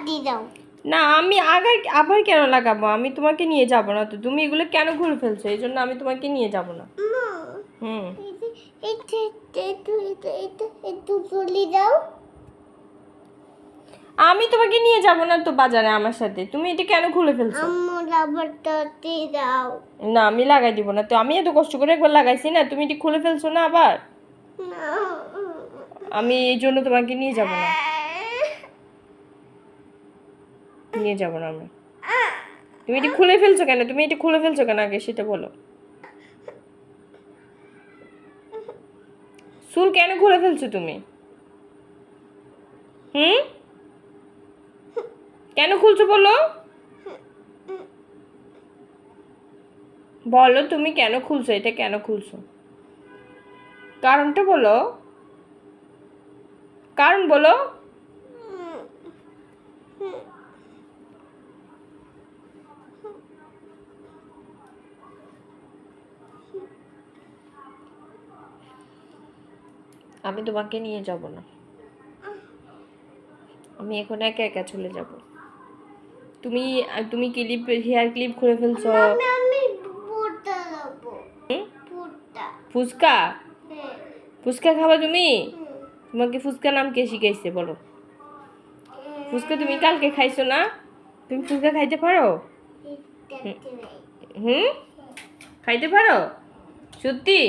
দিয়ে দাও। না আমি আগে আবার কেন লাগাবো? আমি তোমাকে নিয়ে যাব না তো। তুমি এগুলো কেন খুলে ফেলছো? এই জন্য আমি তোমাকে নিয়ে যাব না। হুম। একটু তুলি দাও। আমি তোমাকে নিয়ে যাব না তো বাজারে আমার সাথে। তুমি এটা কেন খুলে ফেলছো? আম্মু রাবারটা দিয়ে দাও। না আমি লাগাই দিব না তো। আমি এত কষ্ট করে একবার লাগাইছি না, তুমি এটা খুলে ফেলছো না আবার। না। আমি এই জন্য তোমাকে নিয়ে যাব না। নিয়ে যাব না আমি। তুমি এটা খুলে ফেলছো কেন? তুমি এটা খুলে ফেলছো কেন আগে সেটা বলো। চুল কেন খুলে ফেলছো তুমি? হুম? কেন খুলছো বলো? বলো তুমি কেন খুলছো? এটা কেন খুলছো? কারণটা বলো। কারণ বলো। আমি তোমাকে নিয়ে যাব না। আমি এখন একা একা চলে যাব। তুমি তুমি ক্লিপ, হেয়ার ক্লিপ খুলে ফেলছো। আমি পুরটা দেবো। হুম? পুরটা। ফুচকা? হ্যাঁ। ফুচকা খাবা তুমি? তোমাকে ফুচকা নাম কে শিখাইছে বলো? ফুচকা তুমি কালকে খাইছো না? তুমি ফুচকা খাইতে পারো? হুম? খাইতে পারো? সত্যি?